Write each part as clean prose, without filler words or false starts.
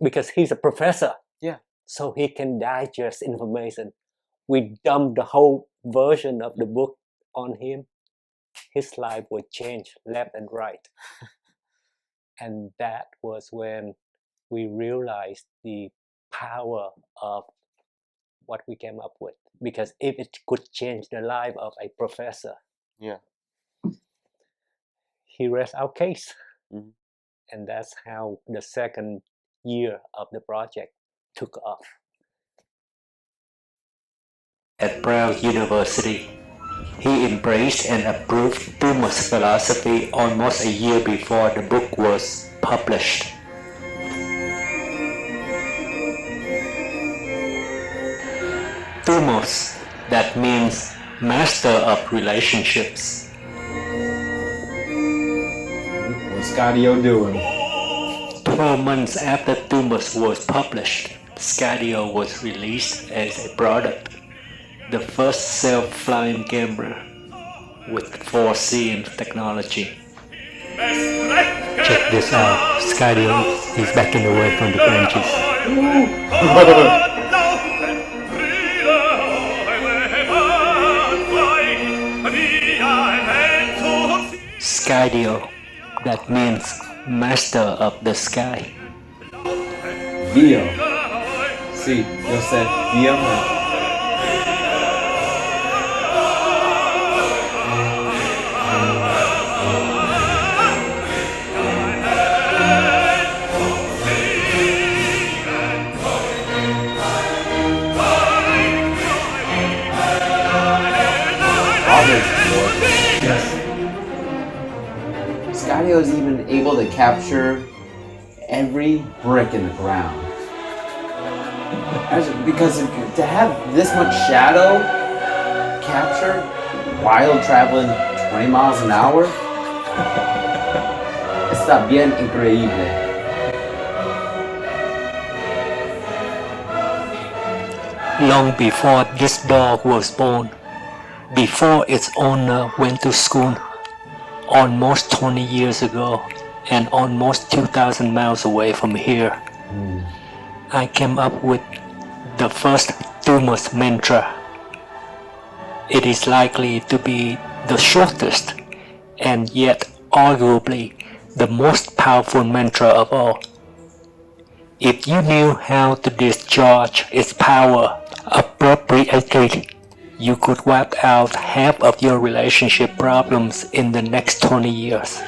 because he's a professor. Yeah. So he can digest information. We dumped the whole version of the book on him. His life would change left and right. And that was when we realized the power of what we came up with. Because if it could change the life of a professor, yeah, he rests our case. mm-hmm. And that's how the second year of the project took off. At Brown University, he embraced and approved Thumos philosophy almost a year before the book was published. Thumos, that means master of relationships. What's Scadio doing? 12 months after Thumos was published, Scadio was released as a product. The first self-flying camera with 4 technology. Check this out. Scadio is backing away from the branches. Scadio, that means master of the sky. Dio. Sí, yo sé. Dio. Yes. Scadio is even able to capture every brick in the ground. Because to have this much shadow captured while traveling 20 miles an hour, está bien increíble. Long before this dog was born, before its owner went to school, almost 20 years ago, and almost 2,000 miles away from here, I came up with the first Thumos mantra. It is likely to be the shortest and yet arguably the most powerful mantra of all. If you knew how to discharge its power appropriately, you could wipe out half of your relationship problems in the next 20 years.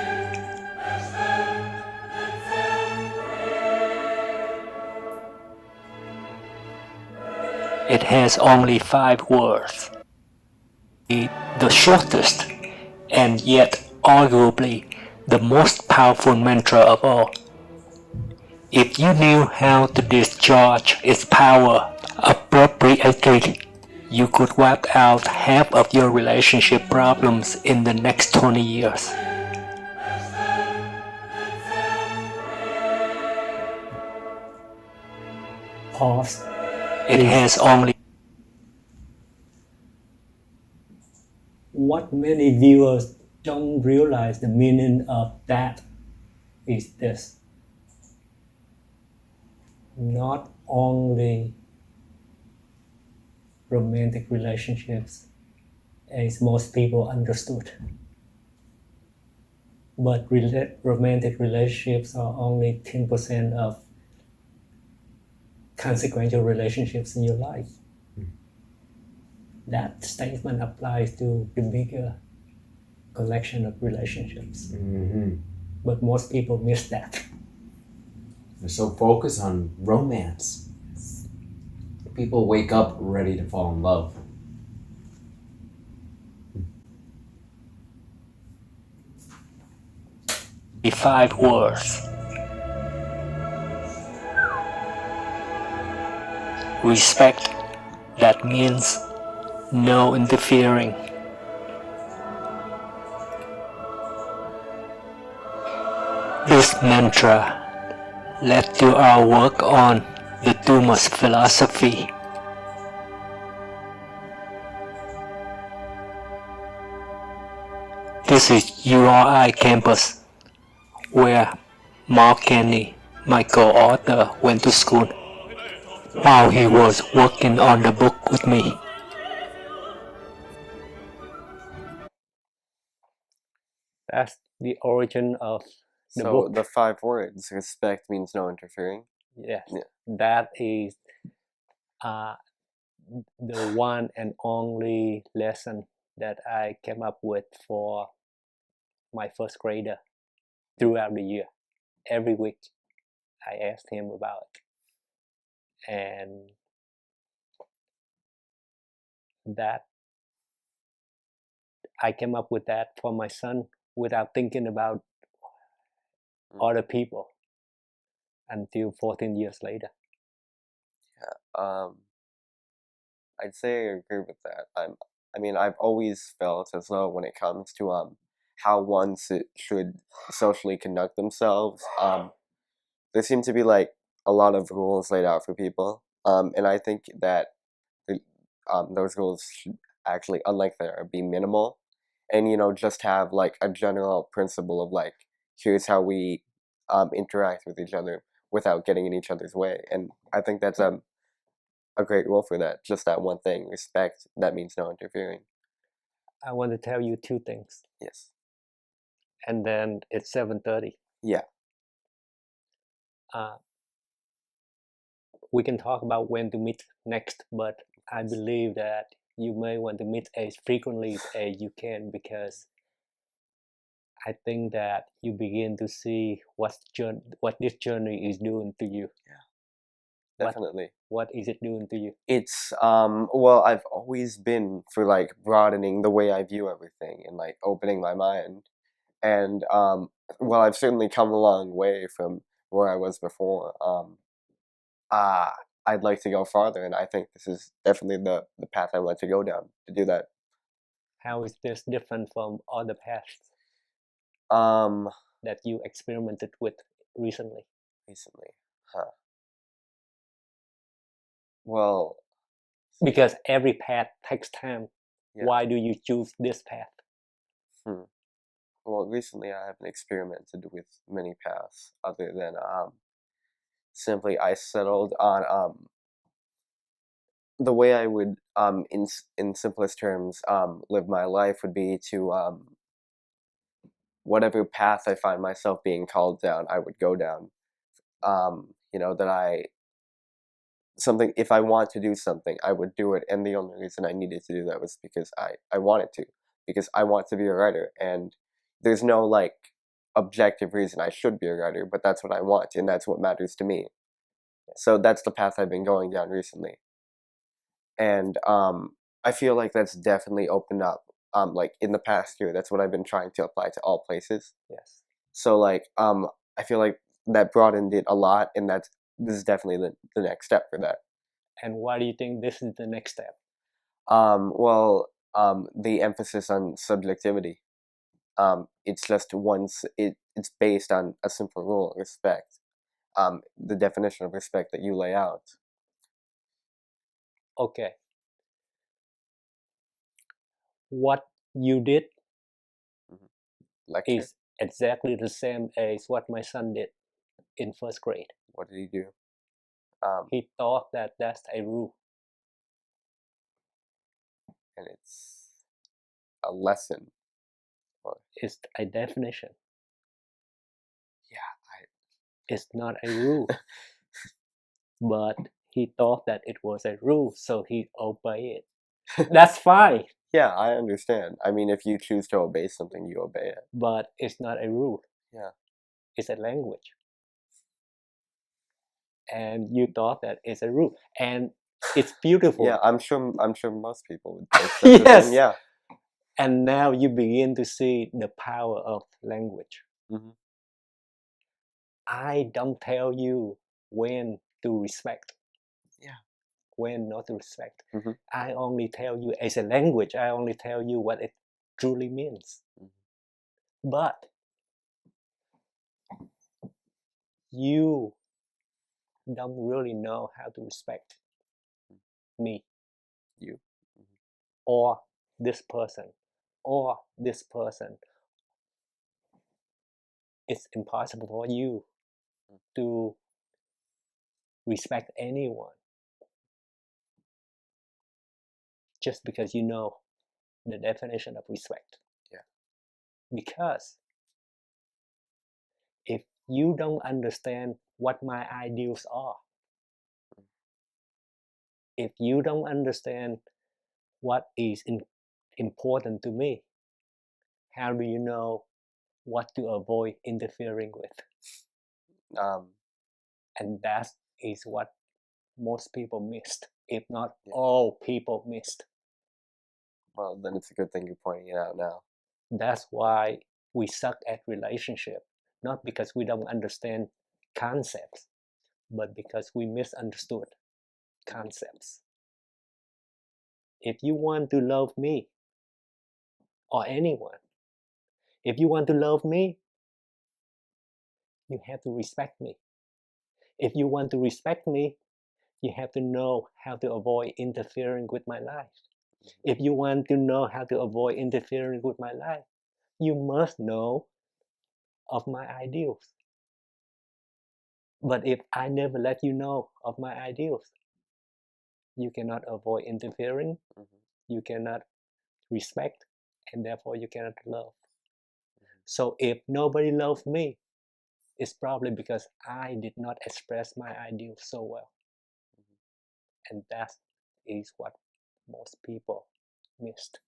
It has only 5 words. The shortest and yet arguably the most powerful mantra of all. If you knew how to discharge its power appropriately, you could wipe out half of your relationship problems in the next 20 years. Pause. It has only... What many viewers don't realize the meaning of that is this. Not only romantic relationships, as most people understood, but romantic relationships are only 10% of consequential relationships in your life. That statement applies to the bigger collection of relationships. But most people miss that. They're so focused on romance. People wake up ready to fall in love. The 5 words. Respect, that means no interfering. This mantra led to our work on the Thumos philosophy. This is URI campus, where Mark Kenny, my co-author went to school while he was working on the book with me. That's the origin of the So book. the 5 words, respect means no interfering. Yes, Yeah. that is the one and only lesson that I came up with for my first grader throughout the year. Every week I asked him about it. And that I came up with that for my son without thinking about other people until 14 years later. I'd say I agree with that. I mean, I've always felt as though when it comes to how one should socially conduct themselves, there seem to be like a lot of rules laid out for people, and I think that those rules should actually, unlike there, be minimal, and just have like a general principle of like, here's how we interact with each other without getting in each other's way, and I think that's a great rule for that. Just that one thing, respect. That means no interfering. I want to tell you 2 things. Yes. And then it's 7:30. Yeah. We can talk about when to meet next, but I believe that you may want to meet as frequently as you can, because I think that you begin to see what this journey is doing to you. Yeah. Definitely. What is it doing to you? It's well, I've always been for like broadening the way I view everything and like opening my mind. And well, I've certainly come a long way from where I was before. I'd like to go farther, and I think this is definitely the path I want to go down to do that. How is this different from other paths that you experimented with recently? Huh. Well, Because every path takes time. yeah. Why do you choose this path? Well, recently I haven't experimented with many paths other than simply I settled on the way I would in simplest terms live my life would be to whatever path I find myself being called down, I would go down. That something, if I want to do something, I would do it, and the only reason I needed to do that was because I wanted to, because I want to be a writer, and there's no like objective reason I should be a writer, but that's what I want, and that's what matters to me. So that's the path I've been going down recently, and I feel like that's definitely opened up. Like in the past year, that's what I've been trying to apply to all places. Yes. So like I feel like that broadened it a lot, and this is definitely the next step for that. And why do you think this is the next step? The emphasis on subjectivity. It's just it's based on a simple rule: respect. The definition of respect that you lay out. Okay. What you did Lecture. is exactly the same as what my son did in first grade. What did he do? He thought that that's a rule. And it's a lesson. It's a definition. Yeah, It's not a rule. But he thought that it was a rule, so he obeyed it. That's fine. Yeah, I understand. I mean, if you choose to obey something, you obey it. But it's not a rule. Yeah. It's a language. And you thought that it's a rule. And it's beautiful. Yeah, I'm sure most people would think such a Yes. thing. Yeah. And now you begin to see the power of language. Mm-hmm. I don't tell you when to respect. Yeah. When not to respect. Mm-hmm. I only tell you as a language. I only tell you what it truly means. Mm-hmm. But you don't really know how to respect me. You. Mm-hmm. Or this person. Or this person. It's impossible for you to respect anyone just because you know the definition of respect. Yeah. Because if you don't understand what my ideals are, if you don't understand what is important to me, how do you know what to avoid interfering with? And that is what most people missed, if not all people missed. Well, then it's a good thing you're pointing it out now. That's why we suck at relationship, not because we don't understand concepts, but because we misunderstood concepts. If you want to love me, or anyone, if you want to love me, you have to respect me. If you want to respect me, you have to know how to avoid interfering with my life. If you want to know how to avoid interfering with my life, you must know of my ideals. But if I never let you know of my ideals, you cannot avoid interfering, you cannot respect, and therefore you cannot love. So if nobody loves me, it's probably because I did not express my ideals so well. And that is what most people missed.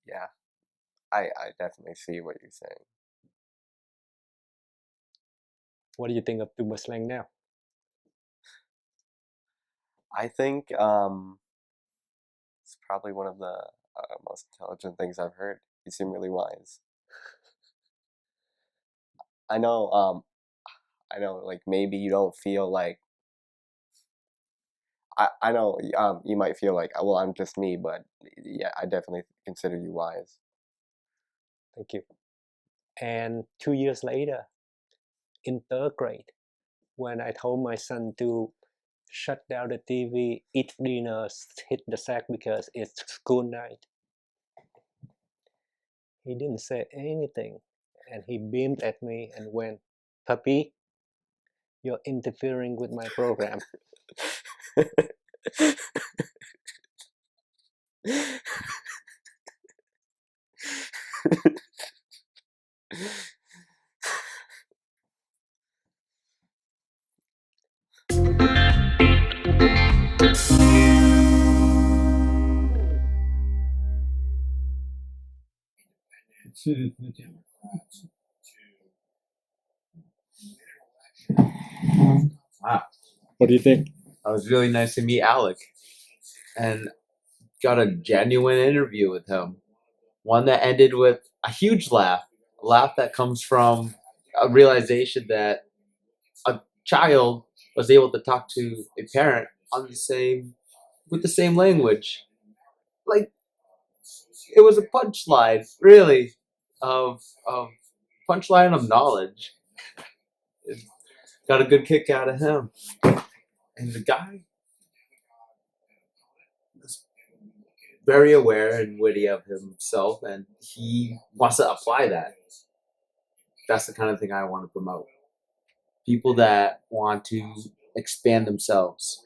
Yeah, I definitely see what you're saying. What do you think of Thumoslang now? I think it's probably one of the most intelligent things I've heard. You seem really wise. I know, like maybe you don't feel like, I know you might feel like, well, I'm just me, but yeah, I definitely consider you wise. Thank you. And 2 years later, in 3rd grade, when I told my son to shut down the TV, eat dinner, hit the sack because it's school night, he didn't say anything, and he beamed at me and went, "Puppy, you're interfering with my program." Wow. What do you think? It was really nice to meet Alec and got a genuine interview with him. One that ended with a huge laugh, a laugh that comes from a realization that a child was able to talk to a parent on with the same language. Like, it was a punchline, really, of punchline of knowledge. Got a good kick out of him. And the guy was very aware and witty of himself, and he wants to apply that. That's the kind of thing I want to promote. People that want to expand themselves,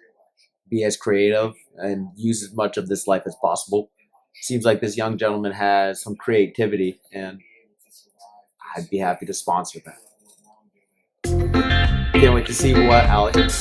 be as creative, and use as much of this life as possible. Seems like this young gentleman has some creativity, and I'd be happy to sponsor that. Can't wait to see what Alec has